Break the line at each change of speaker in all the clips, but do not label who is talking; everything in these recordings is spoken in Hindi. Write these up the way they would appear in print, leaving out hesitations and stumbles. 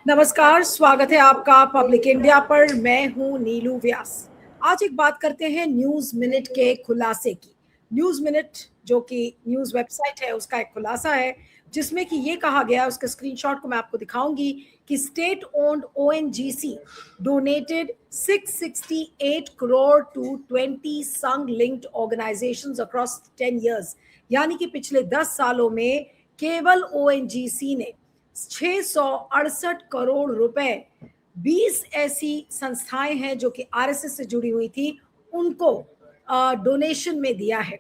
नमस्कार, स्वागत है आपका पब्लिक इंडिया पर। मैं हूं नीलू व्यास। आज एक बात करते हैं न्यूज मिनट के खुलासे की। न्यूज मिनट जो कि न्यूज वेबसाइट है उसका एक खुलासा है जिसमें कि ये कहा गया, उसके स्क्रीनशॉट को मैं आपको दिखाऊंगी कि state owned ONGC donated 668 crore to 20 Sangh linked organisations across 10 years. यानी कि पिछले 10 सालों में केवल ओएनजीसी ने 668 करोड़ रुपए 20 ऐसी संस्थाएं हैं जो कि आरएसएस से जुड़ी हुई थी, उनको डोनेशन में दिया है।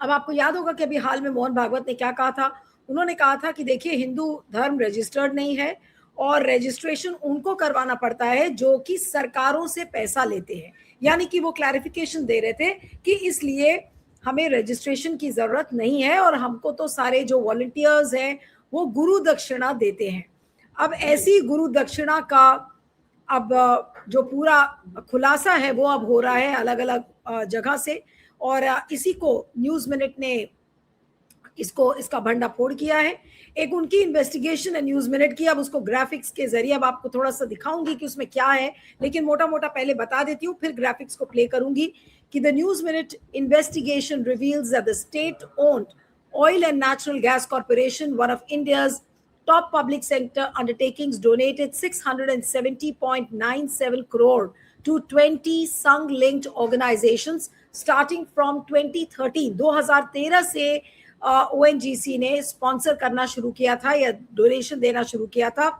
अब आपको याद होगा कि अभी हाल में मोहन भागवत ने क्या कहा था। उन्होंने कहा था कि देखिए, हिंदू धर्म रजिस्टर्ड नहीं है और रजिस्ट्रेशन उनको करवाना पड़ता है जो कि सरकारों से पैसा लेते हैं। यानी कि वो क्लैरिफिकेशन दे रहे थे कि इसलिए हमें रजिस्ट्रेशन की जरूरत नहीं है और हमको तो सारे जो वॉलंटियर्स हैं वो गुरु दक्षिणा देते हैं। अब ऐसी गुरु दक्षिणा का अब जो पूरा खुलासा है वो अब हो रहा है अलग अलग जगह से, और इसी को न्यूज मिनट ने इसका भंडाफोड़ किया है। एक उनकी इन्वेस्टिगेशन है न्यूज मिनट की। अब उसको ग्राफिक्स के जरिए अब आपको थोड़ा सा दिखाऊंगी कि उसमें क्या है, लेकिन मोटा मोटा पहले बता देती हूँ, फिर ग्राफिक्स को प्ले करूंगी कि the news minute investigation reveals that the state owned oil and natural gas corporation, one of India's top public sector undertakings, donated 670.97 crore to 20 Sangh linked organizations starting from 2013। 2013 से ओएनजीसी ने स्पॉन्सर करना शुरू किया था या डोनेशन देना शुरू किया था।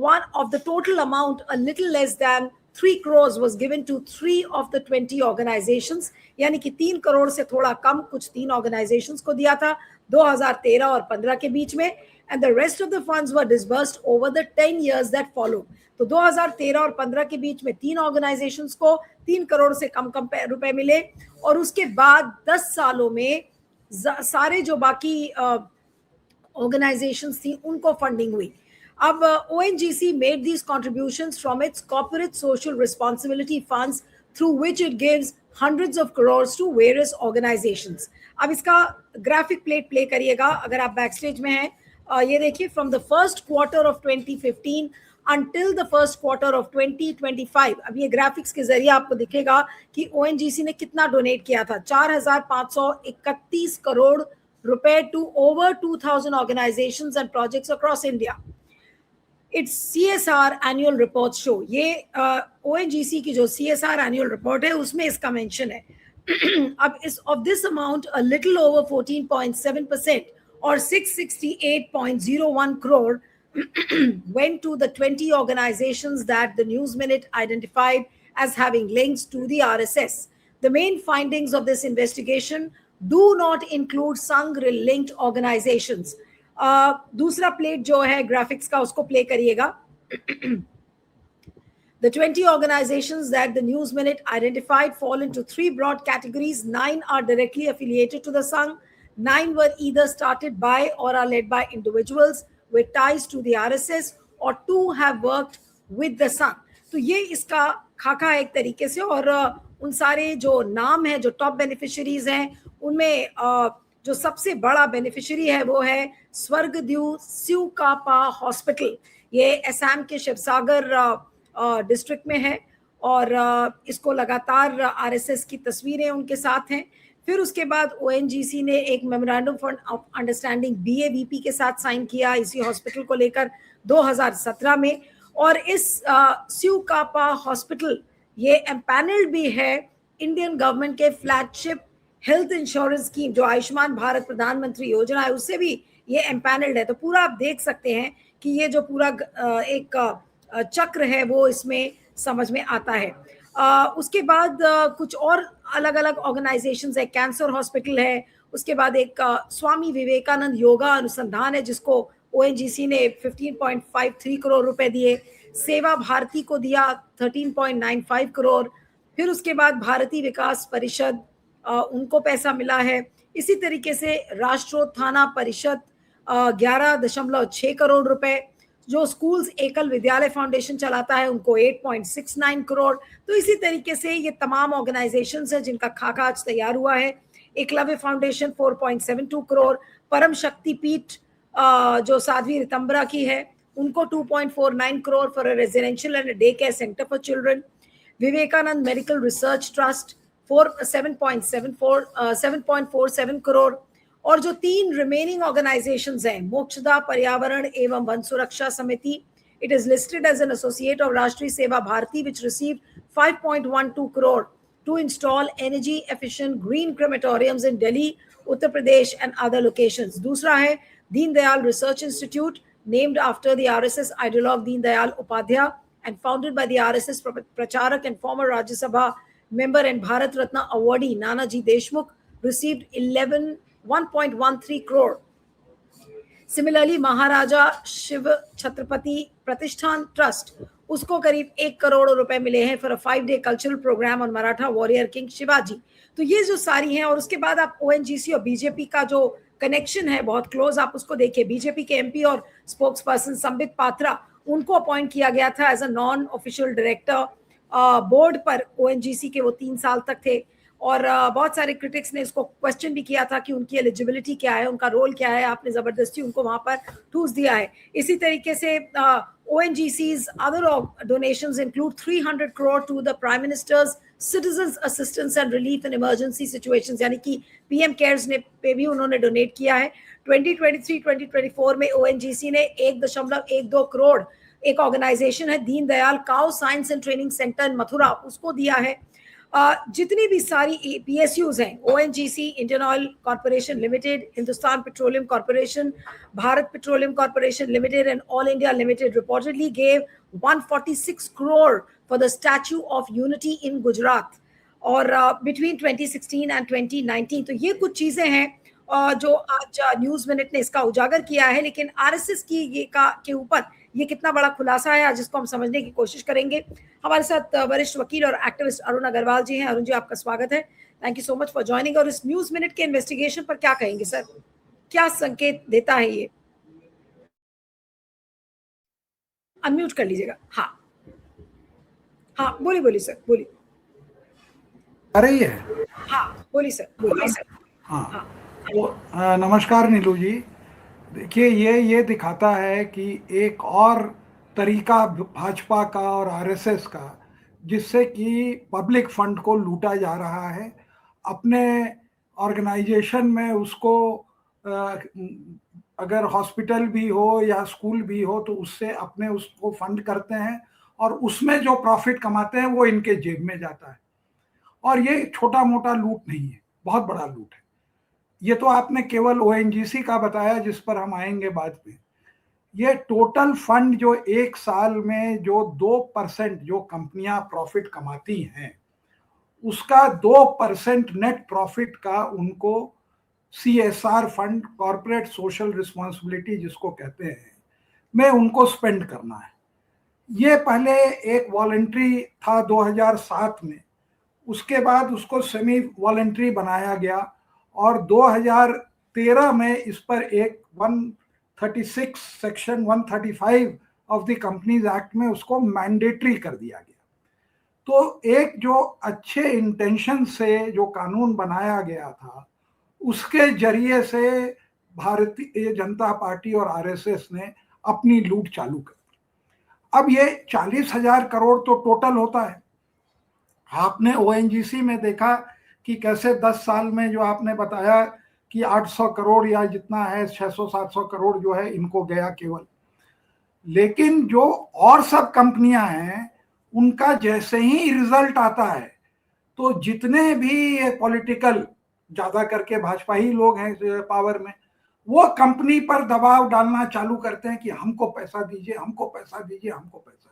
One of the total amount, a little less than 3 crores was given to 3 of the 20 organizations। यानी कि 3 करोड़ से थोड़ा कम कुछ 3 ऑर्गेनाइजेशंस को दिया था 2013 और 15 के बीच में। And the rest of the funds were disbursed over the 10 years that follow. तो 2013 और 15 के बीच में 3 ऑर्गेनाइजेशंस को 3 करोड़ से कम कम रुपए मिले, और उसके बाद 10 सालों में सारे जो बाकी ऑर्गेनाइजेशंस थी उनको फंडिंग हुई। अब ONGC made these contributions from its corporate social responsibility funds through which it gives hundreds of crores to various organizations। अब इसका ग्राफिक प्ले करिएगा अगर आप बैकस्टेज में हैं। ये देखिए, from the first quarter of 2015 until the first quarter of 2025। अब ये ग्राफिक्स के जरिए आपको दिखेगा कि ONGC ने कितना डोनेट किया था। 4,531 करोड़ रुपए to over 2,000 organisations and projects across India. It's CSR annual report show. ये ONGC की जो CSR एनुअल रिपोर्ट है उसमें इसका मेंशन है। अब इस of this amount a little over 14.7% or 668.01 crore went to the 20 organizations that the News Minute identified as having links to the RSS। The main findings of this investigation do not include Sangh linked organizations। दूसरा प्लेट जो है ग्राफिक्स का उसको प्ले करिएगा। The 20 organizations that the News Minute identified fall into 3 broad categories. 9 are directly affiliated to the Sangh. 9 were either started by or are led by individuals with ties to the RSS, और 2 have worked with the Sangh। तो ये इसका खाका एक तरीके से, और उन सारे जो नाम है जो टॉप बेनिफिशियरीज हैं उनमें जो सबसे बड़ा बेनिफिशियरी है वो है स्वर्गद्यू स्यूकापा हॉस्पिटल। ये असम के शिवसागर डिस्ट्रिक्ट में है, और इसको लगातार आरएसएस की तस्वीरें उनके साथ हैं। फिर उसके बाद ONGC ने एक मेमोरेंडम ऑफ अंडरस्टैंडिंग BAVP के साथ साइन किया इसी हॉस्पिटल को लेकर 2017 में। और इस स्यूकापा हॉस्पिटल ये एम्पैनल्ड भी है इंडियन गवर्नमेंट के फ्लैगशिप हेल्थ इंश्योरेंस स्कीम जो आयुष्मान भारत प्रधानमंत्री योजना है उससे भी ये एम्पैनल्ड है। तो पूरा आप देख सकते हैं कि ये जो पूरा एक चक्र है वो इसमें समझ में आता है। उसके बाद कुछ और अलग अलग ऑर्गेनाइजेशंस है। कैंसर हॉस्पिटल है, उसके बाद एक स्वामी विवेकानंद योगा अनुसंधान है जिसको ONGC ने 15.53 करोड़ रुपए दिए। सेवा भारती को दिया 13.95 करोड़। फिर उसके बाद भारतीय विकास परिषद, उनको पैसा मिला है। इसी तरीके से राष्ट्रोत्थाना परिषद 11.6 करोड़ रुपए। जो स्कूल्स एकल विद्यालय फाउंडेशन चलाता है उनको 8.69 करोड़। तो इसी तरीके से ये तमाम ऑर्गेनाइजेशंस हैं जिनका खाका आज तैयार हुआ है। एकलव्य फाउंडेशन 4.72 करोड़। परम शक्ति पीठ जो साध्वी रितंबरा की है उनको 2.49 crore for a residential and a daycare center for children. Vivekanand Medical Research Trust 7.47 crore. और जो 3 रिमेनिंग ऑर्गेनाइजेशंस हैं, मोक्षदा पर्यावरण एवं वन सुरक्षा समिति, it is listed as an associate of Rashtriya Seva Bharati, which received 5.12 crore to install energy efficient green crematoriums in Delhi, Uttar Pradesh and other locations. दूसरा है Deen Dayal Research Institute, named after the RSS ideologue Deen Dayal Upadhyay and founded by the RSS Pracharak and former Rajya Sabha member and Bharat Ratna awardee Nanaji Deshmukh, received 1.13 crore. Similarly, महाराजा शिव छत्रपति प्रतिष्ठान ट्रस्ट, उसको करीब 1 करोड़ रुपए मिले हैं for a 5-day cultural programme on Maratha warrior king Shivaji. तो ये जो सारी हैं, और उसके बाद आप ओएनजीसी और बीजेपी का जो कनेक्शन है बहुत क्लोज, आप उसको देखिए. बीजेपी के एमपी और स्पोक्स पर्सन संबित पात्रा, उनको अपॉइंट किया गया था as a non official director board पर ओएनजीसी के. वो 3 साल तक थे और बहुत सारे क्रिटिक्स ने इसको क्वेश्चन भी किया था कि उनकी एलिजिबिलिटी क्या है, उनका रोल क्या है. आपने जबरदस्ती उनको वहां पर ठूस दिया है. इसी तरीके से ONGC's other donations include 300 crore to the Prime Minister's Citizens Assistance and Relief in Emergency Situations, यानी कि PM CARES ने पे भी उन्होंने डोनेट किया है. 2023-2024 में ONGC ने 1.12 करोड़, एक ऑर्गेनाइजेशन है Deen Dayal cow science and training centre Mathura, उसको दिया है. जितनी भी सारी PSUs हैं, ONGC, Indian oil corporation limited, Hindustan petroleum corporation, Bharat petroleum corporation limited and all India limited reportedly gave 146 crore for the Statue of Unity in Gujarat और between 2016 and 2019. तो ये कुछ चीजें हैं जो आज न्यूज मिनट ने इसका उजागर किया है. लेकिन RSS की ये के ऊपर ये कितना बड़ा खुलासा है, आज इसको हम समझने की कोशिश करेंगे. हमारे साथ वरिष्ठ वकील और एक्टिविस्ट अरुण अग्रवाल जी हैं. अरुण जी, आपका स्वागत है. Thank you so much for joining. और इस न्यूज मिनट के इन्वेस्टिगेशन पर क्या कहेंगे सर, क्या संकेत देता है ये? अनम्यूट कर लीजिएगा. हाँ हाँ, बोलिए सर, बोलिए.
आ रही है?
हाँ बोलिए सर, बोलिए सर.
हाँ, तो नमस्कार नीलू जी. देखिए, ये दिखाता है कि एक और तरीका भाजपा का और आरएसएस का, जिससे कि पब्लिक फंड को लूटा जा रहा है. अपने ऑर्गेनाइजेशन में उसको अगर हॉस्पिटल भी हो या स्कूल भी हो तो उससे अपने उसको फंड करते हैं और उसमें जो प्रॉफिट कमाते हैं वो इनके जेब में जाता है. और ये छोटा मोटा लूट नहीं है, बहुत बड़ा लूट है. ये तो आपने केवल ONGC का बताया, जिस पर हम आएंगे बाद में. ये टोटल फंड जो एक साल में जो 2% जो कंपनियां प्रॉफिट कमाती हैं, उसका 2% नेट प्रॉफिट का उनको CSR fund, corporate social responsibility जिसको कहते हैं, में उनको स्पेंड करना है. ये पहले एक वॉलंटरी था 2007 में, उसके बाद उसको सेमी वॉलंटरी बनाया गया और 2013 में इस पर एक 136 section 135 of the companies act में उसको मैंडेटरी कर दिया गया. तो एक जो अच्छे इंटेंशन से जो कानून बनाया गया था, उसके जरिए से भारतीय जनता पार्टी और आरएसएस ने अपनी लूट चालू कर दी. अब ये 40,000 करोड़ तो टोटल होता है. आपने ONGC में देखा कि कैसे 10 साल में जो आपने बताया कि 800 करोड़ या जितना है 600-700 करोड़ जो है इनको गया केवल. लेकिन जो और सब कंपनियां हैं, उनका जैसे ही रिजल्ट आता है तो जितने भी ये पॉलिटिकल, ज्यादा करके भाजपा ही लोग हैं पावर में, वो कंपनी पर दबाव डालना चालू करते हैं कि हमको पैसा दीजिए, हमको पैसा दीजिए, हमको पैसा दीजिए.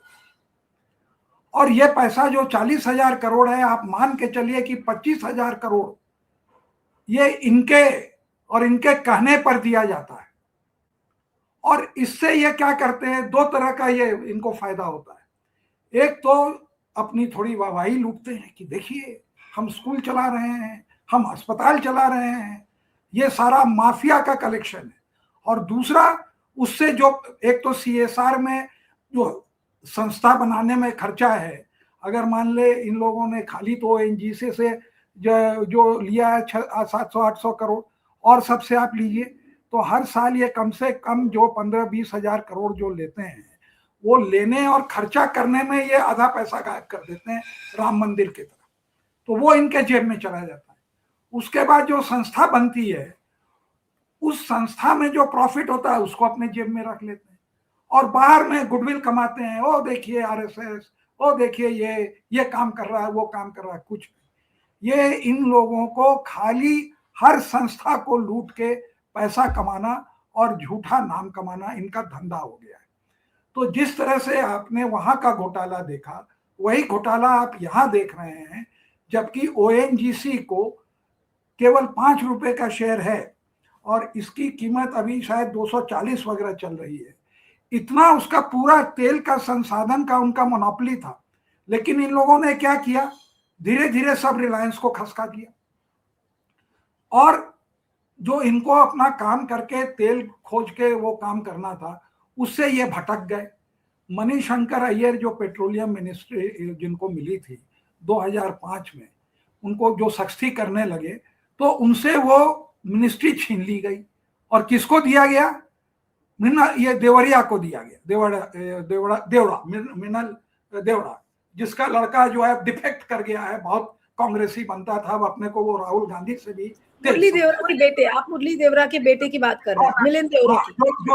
और ये पैसा जो 40,000 करोड़ है, आप मान के चलिए कि 25,000 करोड़ ये इनके और इनके कहने पर दिया जाता है. और इससे ये क्या करते हैं, 2 तरह का ये इनको फायदा होता है. एक तो अपनी थोड़ी वाहवाही लूटते हैं कि देखिए हम स्कूल चला रहे हैं, हम अस्पताल चला रहे हैं, ये सारा माफिया का कलेक्शन है. और दूसरा, उससे जो एक तो CSR में जो संस्था बनाने में खर्चा है, अगर मान ले इन लोगों ने खाली तो ONGC से जो लिया है 700-800 करोड़, और सबसे आप लीजिए तो हर साल ये कम से कम जो 15-20 हजार करोड़ जो लेते हैं, वो लेने और खर्चा करने में ये आधा पैसा गायब कर देते हैं राम मंदिर की तरह, तो वो इनके जेब में चला जाता है। उसके बाद जो संस्था बनती है, उस संस्था में जो प्रॉफिट होता है उसको अपने जेब में रख लेते हैं और बाहर में गुडविल कमाते हैं। ओ देखिए आरएसएस, ओ देखिए ये काम कर रहा है, वो काम कर रहा है। कुछ ये इन लोगों को खाली हर संस्था को लूट के पैसा कमाना और झूठा नाम कमाना इनका धंधा हो गया है। तो जिस तरह से आपने वहां का घोटाला देखा, वही घोटाला आप यहां देख रहे हैं, जबकि ओएनजीसी को केवल 5 रुपए का शेयर है और इसकी कीमत अभी शायद 240 वगैरह चल रही है। इतना उसका पूरा तेल का संसाधन का उनका मोनोपोली था, लेकिन इन लोगों ने क्या किया, धीरे धीरे सब रिलायंस को खसका दिया और जो इनको अपना काम करके तेल खोज के वो काम करना था, उससे ये भटक गए। मणिशंकर अय्यर जो पेट्रोलियम मिनिस्ट्री जिनको मिली थी 2005 में, उनको जो सख्ती करने लगे तो उनसे वो मिनिस्ट्री छीन ली गई और किसको दिया गया, ये देवरिया को दिया गया, मिनल देवड़ा, जिसका लड़का जो है डिफेक्ट कर गया है, बहुत कांग्रेसी बनता था, अब अपने को वो राहुल गांधी से भी
मुरली देवरा के बेटे, आप मुरली देवरा के बेटे की बात कर रहे हैं, मिलिंद देवरा की,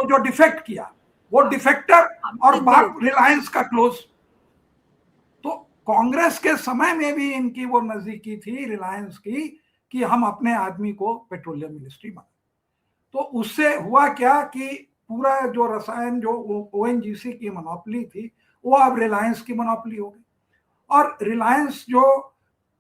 जो डिफेक्ट किया, वो डिफेक्टर और बाप रिलायंस का क्लोज। तो कांग्रेस के समय में भी इनकी वो नजदीकी थी रिलायंस की कि हम अपने आदमी को पेट्रोलियम मिनिस्ट्री बनाए। तो उससे हुआ क्या कि पूरा जो रसायन जो ओएनजीसी की मोनोपोली थी, वो अब रिलायंस की मोनोपोली हो गई। और रिलायंस जो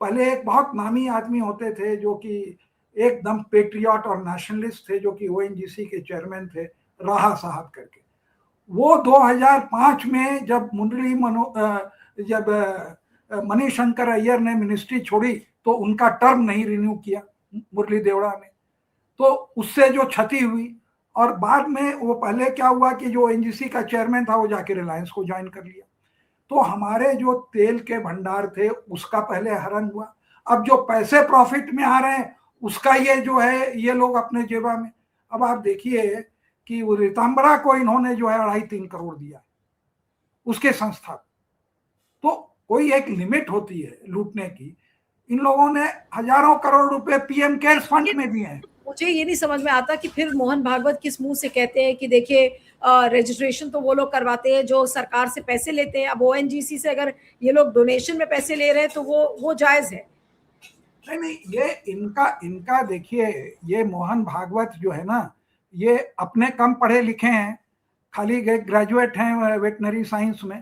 पहले एक बहुत नामी आदमी होते थे, जो कि एकदम पेट्रियट और नेशनलिस्ट थे, जो कि ओएनजीसी के चेयरमैन थे, राहा साहब करके, वो 2005 में जब मणिशंकर अय्यर ने मिनिस्ट्री छोड़ी तो उनका टर्म नहीं रिन्यू किया मुरली देवड़ा ने, तो उससे जो क्षति हुई। और बाद में वो पहले क्या हुआ कि जो ओएनजीसी का चेयरमैन था वो जाके रिलायंस को ज्वाइन कर लिया। तो हमारे जो तेल के भंडार थे उसका पहले हरण हुआ, अब जो पैसे प्रॉफिट में आ रहे हैं उसका ये जो है ये लोग अपने जेबा में। अब आप देखिए कि वो रीतांबरा को इन्होंने जो है 2.5-3 करोड़ दिया उसके संस्था। तो कोई एक लिमिट होती है लूटने की। इन लोगों ने हजारों करोड़ रुपए पीएम केयर्स फंड में दिए हैं।
मुझे ये नहीं समझ में आता कि फिर मोहन भागवत किस मुंह से कहते हैं कि देखिए रजिस्ट्रेशन तो वो लोग करवाते हैं जो सरकार से पैसे लेते हैं। अब ओएनजीसी से अगर ये लोग डोनेशन में पैसे ले रहे हैं तो वो जायज है।
नहीं, ये इनका देखिए, ये मोहन भागवत जो है ना, ये अपने कम पढ़े लिखे हैं, खाली ग्रेजुएट हैं वेटनरी साइंस में,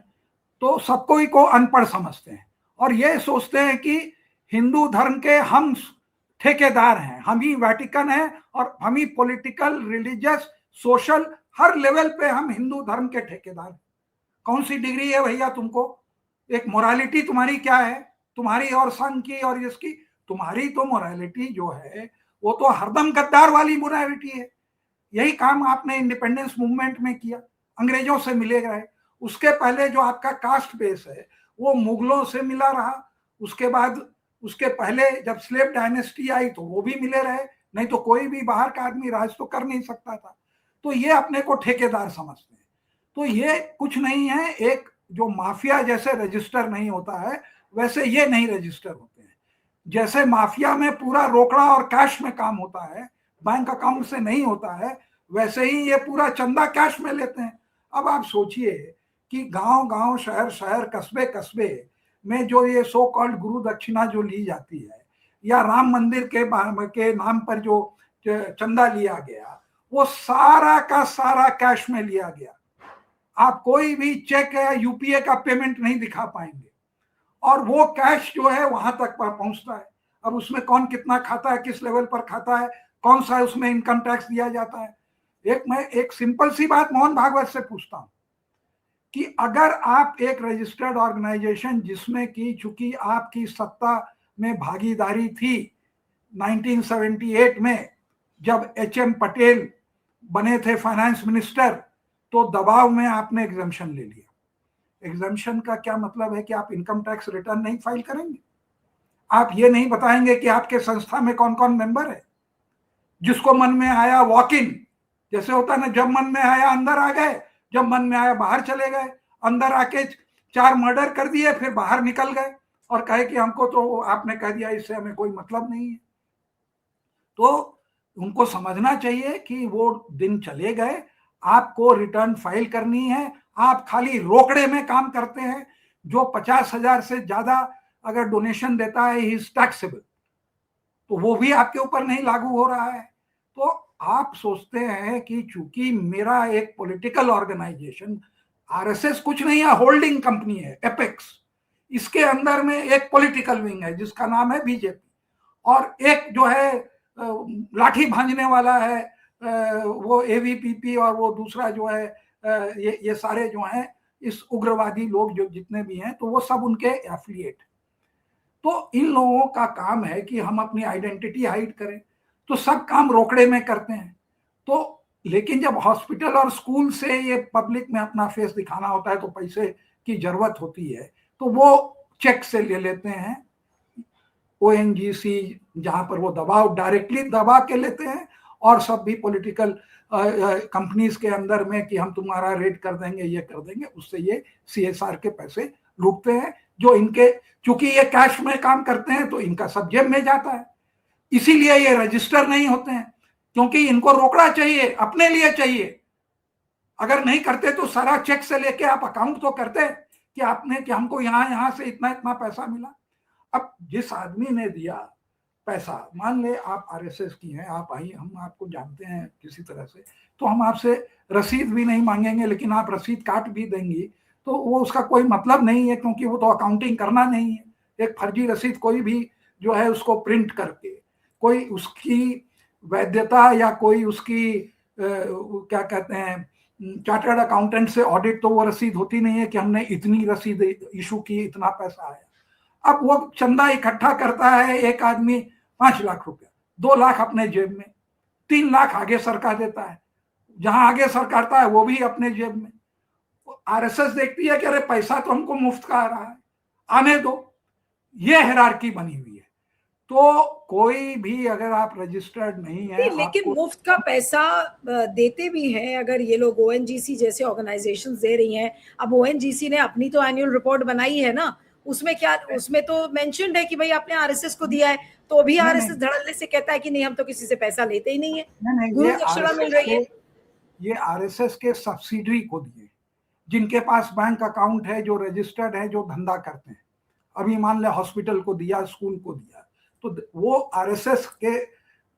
तो सबको ही को अनपढ़ समझते हैं और ये सोचते हैं कि हिंदू धर्म के हम ठेकेदार हैं, हम ही वेटिकन हैं और हम ही पॉलिटिकल, रिलीजियस, सोशल, हर लेवल पे हम हिंदू धर्म के ठेकेदार हैं। कौन सी डिग्री है भैया तुमको? एक मोरालिटी तुम्हारी क्या है, तुम्हारी और संघ की और इसकी? तुम्हारी तो मोरालिटी जो है वो तो हरदम गद्दार वाली मोरालिटी है। यही काम आपने इंडिपेंडेंस मूवमेंट में किया, अंग्रेजों से मिले गए। उसके पहले जो आपका कास्ट बेस है वो मुगलों से मिला रहा, उसके बाद उसके पहले जब स्लेव डायनेस्टी आई तो वो भी मिले रहे, नहीं तो कोई भी बाहर का आदमी राज तो कर नहीं सकता था। तो ये अपने को ठेकेदार समझते हैं। तो ये कुछ नहीं है, एक जो माफिया जैसे रजिस्टर नहीं होता है वैसे ये नहीं रजिस्टर होते हैं। जैसे माफिया में पूरा रोकड़ा और कैश में काम होता है, बैंक अकाउंट से नहीं होता है, वैसे ही ये पूरा चंदा कैश में लेते हैं। अब आप सोचिए कि गांव गांव, शहर शहर, कस्बे कस्बे में जो ये सो कॉल्ड गुरु दक्षिणा जो ली जाती है, या राम मंदिर के नाम पर जो चंदा लिया गया, वो सारा का सारा कैश में लिया गया। आप कोई भी चेक या यूपीए का पेमेंट नहीं दिखा पाएंगे और वो कैश जो है वहां तक पहुंचता है। अब उसमें कौन कितना खाता है, किस लेवल पर खाता है, कौन सा उसमें इनकम टैक्स दिया जाता है। मैं एक सिंपल सी बात मोहन भागवत से पूछता हूं कि अगर आप एक रजिस्टर्ड ऑर्गेनाइजेशन जिसमें कि चूंकि आपकी सत्ता में भागीदारी थी 1978 में जब एचएम पटेल बने थे फाइनेंस मिनिस्टर, तो दबाव में आपने एग्जम्पशन ले लिया। एग्जम्पशन का क्या मतलब है कि आप इनकम टैक्स रिटर्न नहीं फाइल करेंगे, आप ये नहीं बताएंगे कि आपके संस्था में कौन कौन मेंबर है, जिसको मन में आया वॉक इन जैसे होता है ना, जब मन में आया अंदर आ गए, जब मन में आया बाहर चले गए, अंदर आके 4 मर्डर कर दिए, फिर बाहर निकल गए और कहे कि हमको तो आपने कह दिया, इससे हमें कोई मतलब नहीं है। तो उनको समझना चाहिए कि वो दिन चले गए, आपको रिटर्न फाइल करनी है। आप खाली रोकड़े में काम करते हैं। जो 50,000 से ज्यादा अगर डोनेशन देता है, ही इज टैक्सेबल, तो वो भी आपके ऊपर नहीं लागू हो रहा है। तो आप सोचते हैं कि चूंकि मेरा एक पॉलिटिकल ऑर्गेनाइजेशन, आरएसएस कुछ नहीं है, होल्डिंग कंपनी है एपेक्स, इसके अंदर में एक पॉलिटिकल विंग है जिसका नाम है बीजेपी, और एक जो है लाठी भांजने वाला है वो एवीपीपी, और वो दूसरा जो है ये सारे जो हैं इस उग्रवादी लोग जो जितने भी हैं, तो वो सब उनके एफिलिएट। तो इन लोगों का काम है कि हम अपनी आइडेंटिटी हाइड करें, तो सब काम रोकड़े में करते हैं। तो लेकिन जब हॉस्पिटल और स्कूल से ये पब्लिक में अपना फेस दिखाना होता है, तो पैसे की जरूरत होती है, तो वो चेक से ले लेते हैं। ओएनजीसी जहां पर वो दबाव डायरेक्टली दबा के लेते हैं, और सब भी पॉलिटिकल कंपनीज के अंदर में कि हम तुम्हारा रेट कर देंगे, ये कर देंगे, उससे ये सीएसआर के पैसे लूटते हैं, जो इनके, चूंकि ये कैश में काम करते हैं तो इनका सब जेब में जाता है। इसीलिए ये रजिस्टर नहीं होते हैं, क्योंकि इनको रोकड़ा चाहिए, अपने लिए चाहिए। अगर नहीं करते तो सारा चेक से लेके आप अकाउंट तो करते कि आपने, कि हमको यहां से इतना इतना पैसा मिला। अब जिस आदमी ने दिया पैसा, मान ले आप आरएसएस की हैं, आप आई, हम आपको जानते हैं किसी तरह से, तो हम आपसे रसीद भी नहीं मांगेंगे, लेकिन आप रसीद काट भी देंगी तो वो उसका कोई मतलब नहीं है, क्योंकि वो तो अकाउंटिंग करना नहीं है। एक फर्जी रसीद कोई भी जो है उसको प्रिंट करके, कोई उसकी वैधता या कोई उसकी क्या कहते हैं, चार्टर्ड अकाउंटेंट से ऑडिट, तो वो रसीद होती नहीं है कि हमने इतनी रसीद इशू की, इतना पैसा आया। अब वो चंदा इकट्ठा करता है एक आदमी 5 लाख रुपया, 2 लाख अपने जेब में, 3 लाख आगे सरकार देता है, जहां आगे सरकारता है वो भी अपने जेब में। आरएसएस देखती है कि अरे पैसा तो हमको मुफ्त का आ रहा है, आने दो। ये हायरार्की बनी हुई है। तो कोई भी अगर आप रजिस्टर्ड नहीं है,
लेकिन मुफ्त का पैसा देते भी हैं अगर ये लोग, ओएनजीसी जैसे ऑर्गेनाइजेशंस दे रही हैं। अब ओएनजीसी ने अपनी तो एनुअल रिपोर्ट बनाई है ना, उसमें क्या, उसमें तो मेंशन्ड है कि भाई आपने आरएसएस को दिया है, तो अभी आरएसएस धड़ल्ले से कहता है कि नहीं हम तो किसी से पैसा लेते ही नहीं है, गुरु दक्षिणा मिल रही है।
ये आरएसएस के सब्सिडरी को दिए, जिनके पास बैंक अकाउंट है, जो रजिस्टर्ड है, जो धंधा करते हैं। अभी मान ले हॉस्पिटल को दिया, स्कूल को दिया, तो वो आरएसएस के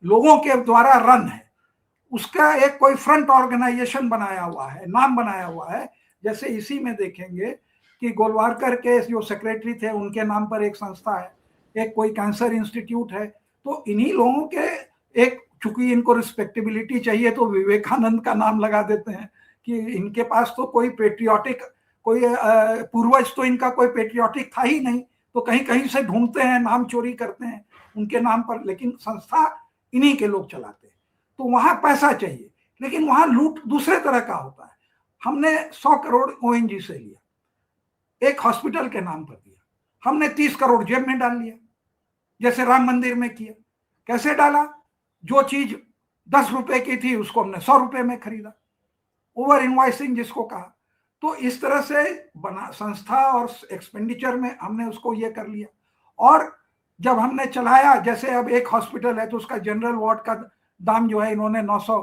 लोगों के द्वारा रन है। उसका एक कोई फ्रंट ऑर्गेनाइजेशन बनाया हुआ है, नाम बनाया हुआ है। जैसे इसी में देखेंगे कि गोलवारकर के जो सेक्रेटरी थे उनके नाम पर एक संस्था है, एक कोई कैंसर इंस्टीट्यूट है। तो इन्हीं लोगों के एक, चूंकि इनको रिस्पेक्टेबिलिटी चाहिए तो विवेकानंद का नाम लगा देते हैं कि इनके पास तो कोई पेट्रियोटिक, कोई पूर्वज तो इनका कोई पेट्रियोटिक था ही नहीं, तो कहीं कहीं से ढूंढते हैं, नाम चोरी करते हैं उनके नाम पर, लेकिन संस्था इन्हीं के लोग चलाते हैं। तो वहां पैसा चाहिए, लेकिन वहां लूट दूसरे तरह का होता है। हमने 100 करोड़ ओएनजी से लिया, एक हॉस्पिटल के नाम पर दिया, हमने 30 करोड़ जेब में डाल लिया, जैसे राम मंदिर में किया। कैसे डाला? जो चीज 10 रुपए की थी उसको हमने 100 रुपए में खरीदा, ओवर इनवॉइसिंग जिसको कहा। तो इस तरह से बना संस्था, और एक्सपेंडिचर में हमने उसको ये कर लिया। और जब हमने चलाया, जैसे अब एक हॉस्पिटल है तो उसका जनरल वार्ड का दाम जो है इन्होंने 900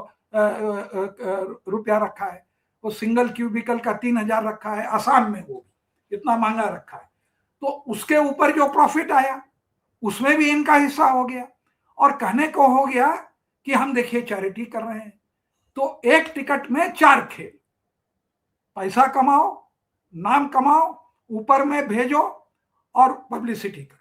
रुपया रखा है, वो सिंगल क्यूबिकल का 3,000 रखा है, आसाम में वो इतना महंगा रखा है। तो उसके ऊपर जो प्रॉफिट आया उसमें भी इनका हिस्सा हो गया, और कहने को हो गया कि हम देखिए चैरिटी कर रहे हैं। तो एक टिकट में 4 खेल, पैसा कमाओ, नाम कमाओ, ऊपर में भेजो और पब्लिसिटी करो,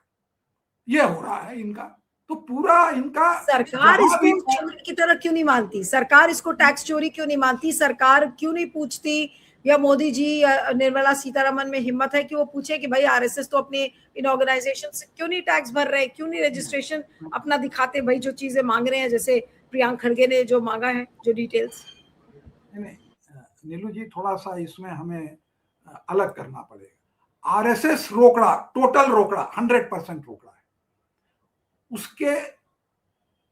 ये हो रहा है इनका। तो पूरा इनका,
सरकार इसको चोरी की तरह क्यों नहीं मानती? सरकार इसको टैक्स चोरी क्यों नहीं मानती? सरकार क्यों नहीं पूछती, या मोदी जी या निर्मला सीतारमन में हिम्मत है कि वो पूछे कि भाई आरएसएस तो अपने इन ऑर्गेनाइजेशन से क्यों नहीं टैक्स भर रहे, क्यों नहीं रजिस्ट्रेशन अपना दिखाते, भाई जो चीजें मांग रहे हैं, जैसे प्रियांक खड़गे ने जो मांगा है, जो डिटेल्स।
नीलू जी, थोड़ा सा इसमें हमें अलग करना पड़ेगा। आरएसएस रोकड़ा, टोटल रोकड़ा, 100% रोकड़ा है। उसके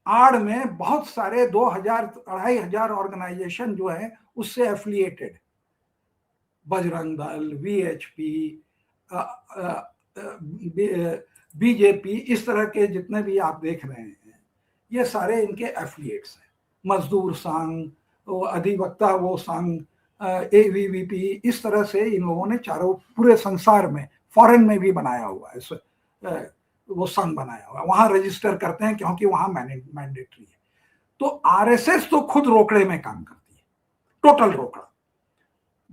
आड़ में बहुत सारे 2000-2500 ऑर्गेनाइजेशन जो है उससे affiliated, Bajrang Dal, VHP, BJP, इस तरह के जितने भी आप देख रहे हैं ये सारे इनके एफिलिएट्स हैं। मजदूर संघ, वो अधिवक्ता वो संघ, एवीवीपी, इस तरह से इन लोगों ने चारों पूरे संसार में, फॉरेन में भी बनाया हुआ है, वो संघ बनाया हुआ है, वहां रजिस्टर करते हैं क्योंकि वहां मैंडेटरी है। तो आरएसएस तो खुद रोकड़े में काम करती है, टोटल रोकड़ा।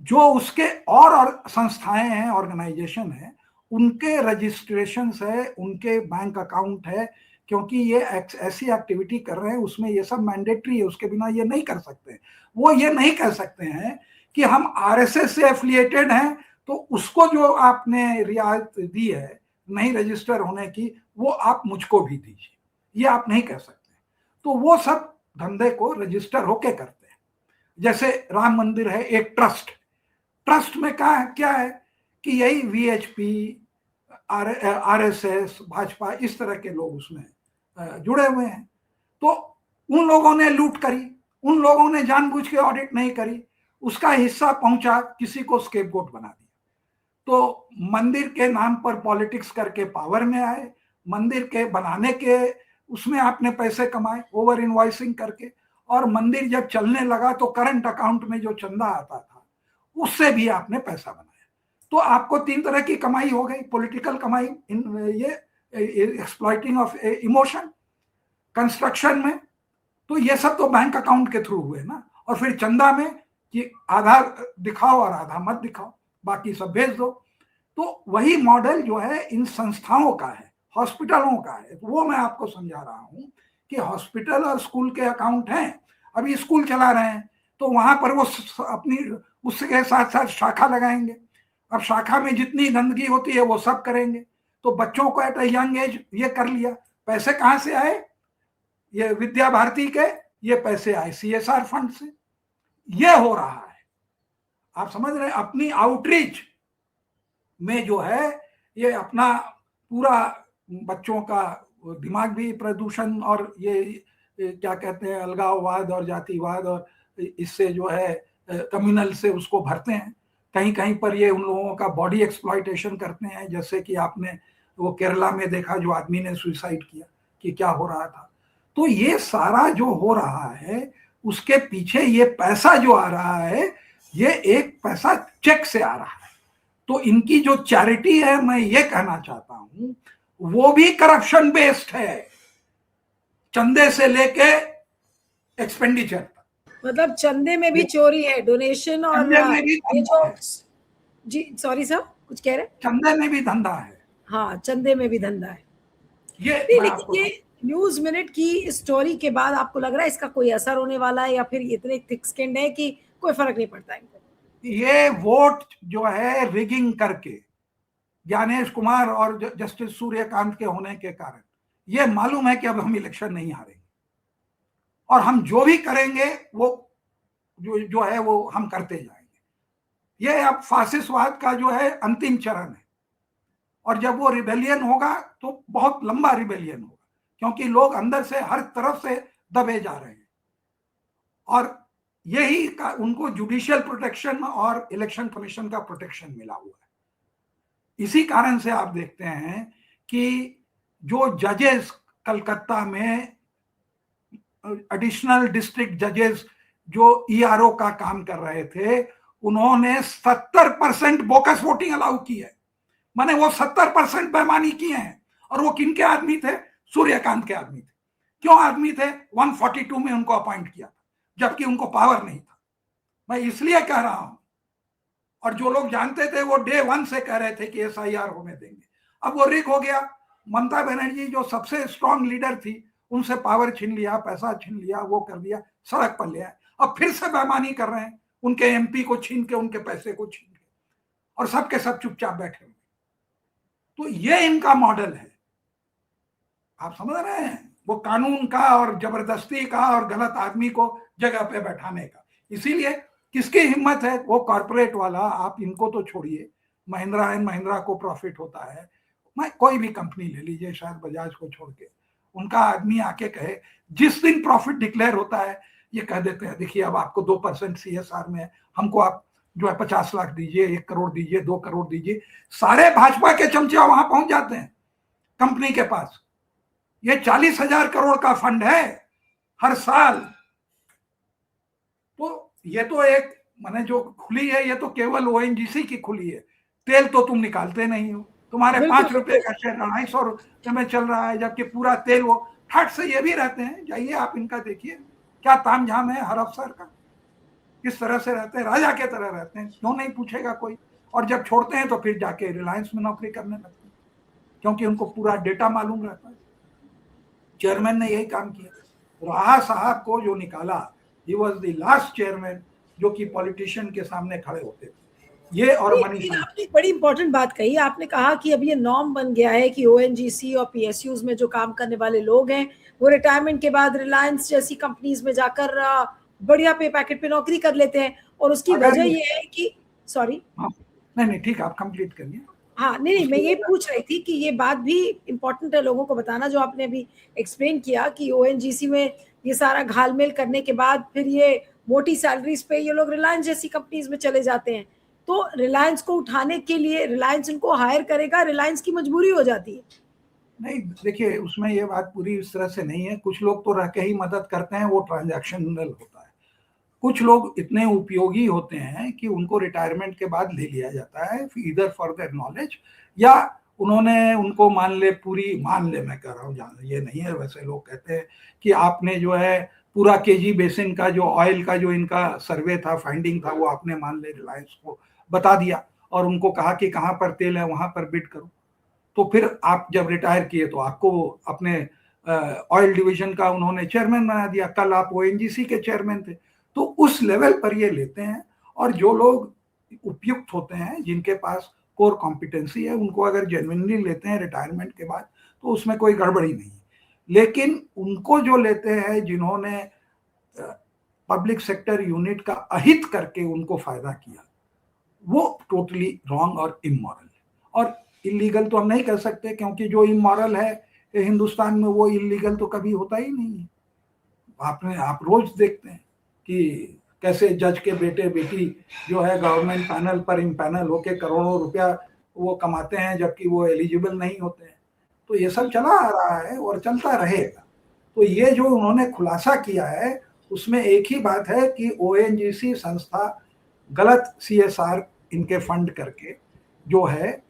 जो उसके और संस्थाएं हैं, ऑर्गेनाइजेशन है, उनके रजिस्ट्रेशन है, उनके बैंक अकाउंट है, क्योंकि ये ऐसी एक्टिविटी कर रहे हैं उसमें ये सब मैंडेटरी है, उसके बिना ये नहीं कर सकते। वो ये नहीं कह सकते हैं कि हम आरएसएस से एफिलिएटेड हैं तो उसको जो आपने रियायत दी है नहीं रजिस्टर होने की, वो आप मुझको भी दीजिए, ये आप नहीं कह सकते। तो वो सब धंधे को रजिस्टर होके करते हैं। जैसे राम मंदिर है एक ट्रस्ट, ट्रस्ट में क्या है कि यही वीएचपी, आरएसएस, भाजपा, इस तरह के लोग उसमें जुड़े हुए हैं। तो उन लोगों ने लूट करी, उन लोगों ने जानबूझ के ऑडिट नहीं करी, उसका हिस्सा पहुंचा, किसी को स्केपगोट बना दिया। तो मंदिर के नाम पर पॉलिटिक्स करके पावर में आए, मंदिर के बनाने के उसमें आपने पैसे कमाए ओवर इनवॉइसिंग करके, और मंदिर जब चलने लगा तो करंट अकाउंट में जो चंदा आता था उससे भी आपने पैसा बनाया। तो आपको 3 तरह की कमाई हो गई, पॉलिटिकल कमाई, ये एक्सप्लॉइटिंग ऑफ इमोशन, कंस्ट्रक्शन में, तो ये सब तो बैंक अकाउंट के थ्रू हुए ना, और फिर चंदा में कि आधा दिखाओ और आधा मत दिखाओ, बाकी सब भेज दो। तो वही मॉडल जो है इन संस्थाओं का है, हॉस्पिटलों का है। वो मैं आपको समझा रहा हूं कि हॉस्पिटल और स्कूल के अकाउंट हैं, अभी स्कूल चला रहे हैं तो वहां पर वो अपनी उसके साथ साथ शाखा लगाएंगे। अब शाखा में जितनी गंदगी होती है वो सब करेंगे। तो बच्चों को एट अ यंग एज ये कर लिया। पैसे कहां से आए? ये विद्या भारती के ये पैसे आए सीएसआर फंड से। ये हो रहा है, आप समझ रहे हैं? अपनी आउटरीच में जो है ये अपना पूरा बच्चों का दिमाग भी प्रदूषण और ये क्या कहते हैं अलगाववाद और जातिवाद और इससे जो है कम्युनल से उसको भरते हैं। कहीं कहीं पर ये उन लोगों का बॉडी एक्सप्लॉयटेशन करते हैं, जैसे कि आपने वो केरला में देखा जो आदमी ने सुसाइड किया कि क्या हो रहा था। तो ये सारा जो हो रहा है उसके पीछे ये पैसा जो आ रहा है ये एक पैसा चेक से आ रहा है। तो इनकी जो चैरिटी है, मैं ये कहना चाहता हूं, वो भी करप्शन बेस्ड है, चंदे से लेके एक्सपेंडिचर तक।
मतलब चंदे में भी चोरी है, डोनेशन और
चंदे में भी
ये
धंधा
जो
है।
जी सॉरी सर कुछ कह रहे?
चंदे में भी धंधा है।
हाँ, चंदे में भी धंधा है।
ये
नहीं,
मैं
लेकिन
आपको
ये न्यूज मिनट की स्टोरी के बाद आपको लग रहा है इसका कोई असर होने वाला है, या फिर इतने थिक स्किन्ड है कि कोई फर्क नहीं पड़ता इनको?
ये वोट जो है रिगिंग करके ज्ञानेश कुमार और जस्टिस सूर्यकांत के होने के कारण ये मालूम है कि अब हम इलेक्शन नहीं हारेंगे, और हम जो भी करेंगे वो जो है वो हम करते जाएंगे। ये अब फासिस्टवाद का जो है अंतिम चरण है, और जब वो रिबेलियन होगा तो बहुत लंबा रिबेलियन होगा, क्योंकि लोग अंदर से हर तरफ से दबे जा रहे हैं। और यही उनको जुडिशियल प्रोटेक्शन और इलेक्शन कमीशन का प्रोटेक्शन मिला हुआ है। इसी कारण से आप देखते हैं कि जो जजेस कलकत्ता में एडिशनल डिस्ट्रिक्ट जजेस जो ईआरओ का काम कर रहे थे, उन्होंने 70% बोकस वोटिंग अलाउ की है। माने वो 70% बेईमानी किए हैं। और वो किनके आदमी थे? सूर्यकांत के आदमी थे। क्यों आदमी थे? 142 में उनको अपॉइंट किया था, जबकि उनको पावर नहीं था। मैं इसलिए कह रहा हूं, और जो लोग जानते थे वो डे 1 से कह रहे थे कि एसआईआर होने देंगे। अब वो रिग हो गया। ममता बनर्जी जो सबसे स्ट्रांग लीडर थी, उनसे पावर छीन लिया, पैसा छीन लिया, वो कर दिया, सड़क पर ले आए। अब फिर से बेईमानी कर रहे हैं, उनके एमपी को छीन के, उनके पैसे को छीन के, और सबके सब चुपचाप बैठे हुए। तो ये इनका मॉडल है। आप समझ रहे हैं? वो कानून का और जबरदस्ती का और गलत आदमी को जगह पे बैठाने का। इसीलिए किसकी हिम्मत है? वो कॉर्पोरेट वाला, आप इनको तो छोड़िए, महिंद्रा एंड महिंद्रा को प्रॉफिट होता है। मैं कोई भी कंपनी ले लीजिए, शायद बजाज को छोड़ के, उनका आदमी आके कहे, जिस दिन प्रॉफिट डिक्लेयर होता है ये कह देते हैं देखिए अब आपको 2% CSR में है, हमको आप जो है 50 लाख दीजिए, 1 करोड़ दीजिए, 2 करोड़ दीजिए। सारे भाजपा के चमचे वहां पहुंच जाते हैं कंपनी के पास। ये 40,000 करोड़ का फंड है हर साल। तो ये तो एक माने जो खुली है ये तो केवल ONGC की खुली है। तेल तो तुम निकालते नहीं हो, तुम्हारे 5 रुपए का शेयर 250 रुपए में चल रहा है, जबकि पूरा तेल वो ठट से ये भी रहते हैं। जाइए आप इनका देखिए क्या तामझाम है हर अफसर का, किस तरह से रहते हैं, राजा के तरह रहते हैं, क्यों नहीं पूछेगा कोई। और जब छोड़ते हैं तो फिर जाके रिलायंस में नौकरी करने लगते हैं, क्योंकि उनको पूरा डेटा मालूम रहता है। चेयरमैन ने यही काम किया। राहा साहब को जो निकाला, he was the last chairman जो कि पॉलिटिशियन के सामने खड़े होते थे। ये और मनीष,
आपने एक बड़ी इंपॉर्टेंट बात कही। आपने कहा कि अब ये नॉर्म बन गया है कि ONGC और PSUs में जो काम करने वाले लोग हैं वो रिटायरमेंट के बाद रिलायंस जैसी कंपनीज में जाकर बढ़िया पे पैकेट पे नौकरी कर लेते हैं। और उसकी वजह ये है कि सॉरी
नहीं ठीक, आप कंप्लीट करिए।
हाँ नहीं मैं ये पूछ रही थी कि ये बात भी इम्पोर्टेंट है लोगों को बताना, जो आपने अभी एक्सप्लेन किया कि ONGC में ये सारा घालमेल करने के बाद फिर ये मोटी सैलरीज पे ये लोग रिलायंस जैसी कंपनीज में चले जाते हैं। तो रिलायंस को उठाने के लिए रिलायंस इनको हायर करेगा, रिलायंस की मजबूरी हो जाती है।
नहीं देखिए, उसमें ये बात पूरी इस तरह से नहीं है। कुछ लोग तो रह के ही मदद करते हैं, वो ट्रांजैक्शनल होता है। कुछ लोग इतने उपयोगी होते हैं कि उनको रिटायरमेंट के बाद ले लिया जाता है, ईदर फॉर देयर नॉलेज, या उन्होंने उनको मान ले मैं कह रहा हूँ, ये नहीं है। वैसे लोग कहते हैं कि आपने जो है पूरा KG बेसिन का जो ऑयल का जो इनका सर्वे था, फाइंडिंग था, वो आपने मान ले रिलायंस को बता दिया और उनको कहा कि कहाँ पर तेल है वहां पर बिड करो। तो फिर आप जब रिटायर किए तो आपको अपने ऑयल डिवीजन का उन्होंने चेयरमैन बना दिया। कल आप ONGC के चेयरमैन थे। तो उस लेवल पर ये लेते हैं। और जो लोग उपयुक्त होते हैं, जिनके पास कोर कॉम्पिटेंसी है, उनको अगर जेन्युइनली लेते हैं रिटायरमेंट के बाद तो उसमें कोई गड़बड़ी नहीं है। लेकिन उनको जो लेते हैं जिन्होंने पब्लिक सेक्टर यूनिट का अहित करके उनको फायदा किया, वो टोटली रॉन्ग और इमोरल। और इलीगल तो हम नहीं कह सकते, क्योंकि जो इमोरल है हिंदुस्तान में वो इलीगल तो कभी होता ही नहीं है। आप रोज देखते हैं कि कैसे जज के बेटे बेटी जो है गवर्नमेंट पैनल पर इम्पैनल होके करोड़ों रुपया वो कमाते हैं, जबकि वो एलिजिबल नहीं होते हैं। तो ये सब चला आ रहा है और चलता रहेगा। तो ये जो उन्होंने खुलासा किया है उसमें एक ही बात है कि ONGC संस्था गलत CSR इनके फंड करके जो है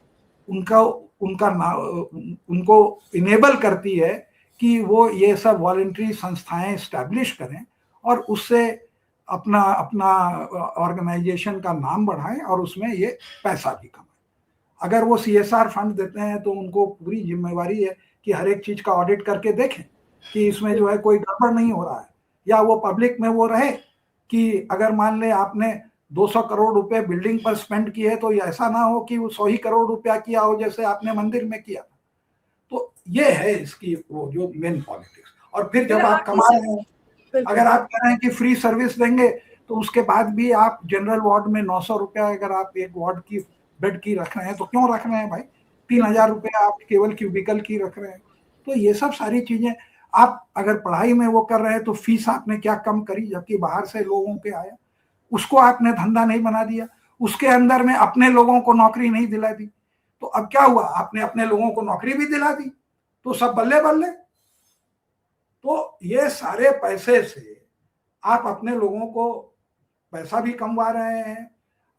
उनको इनेबल करती है कि वो ये सब वॉलंटरी संस्थाएं एस्टैब्लिश करें और उससे अपना ऑर्गेनाइजेशन का नाम बढ़ाएं और उसमें ये पैसा भी कमाएं। अगर वो CSR फंड देते हैं तो उनको पूरी जिम्मेवारी है कि हर एक चीज का ऑडिट करके देखें कि इसमें जो है कोई गड़बड़ नहीं हो रहा है, या वो पब्लिक में वो रहे कि अगर मान ले आपने 200 करोड़ रुपए बिल्डिंग पर स्पेंड किए तो ऐसा ना हो कि वो 100 ही करोड़ रुपया किया हो जैसे आपने मंदिर में किया। तो ये है इसकी वो जो मेन पॉलिटिक्स। और फिर जब आप कमा रहे हैं, अगर आप कह रहे हैं कि फ्री सर्विस देंगे तो उसके बाद भी आप जनरल वार्ड में 900 रुपया अगर आप एक वार्ड की बेड की रख रहे हैं तो क्यों रख रहे हैं भाई? 3000 रुपया आप केवल क्यूबिकल की रख रहे हैं। तो ये सब सारी चीजें, आप अगर पढ़ाई में वो कर रहे हैं तो फीस आपने क्या कम करी जबकि बाहर से लोगों के आया, उसको आपने धंधा नहीं बना दिया, उसके अंदर में अपने लोगों को नौकरी नहीं दिला दी। तो अब क्या हुआ, आपने अपने लोगों को नौकरी भी दिला दी तो सब बल्ले बल्ले। तो ये सारे पैसे से आप अपने लोगों को पैसा भी कमवा रहे हैं,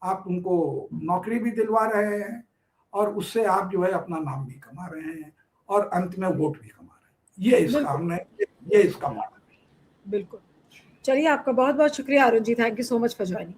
आप उनको नौकरी भी दिलवा रहे हैं और उससे आप जो है अपना नाम भी कमा रहे हैं और अंत में वोट भी कमा रहे हैं। ये इसका मॉडल है।
बिल्कुल। चलिए, आपका बहुत बहुत शुक्रिया Arun ji. Thank you so much for joining.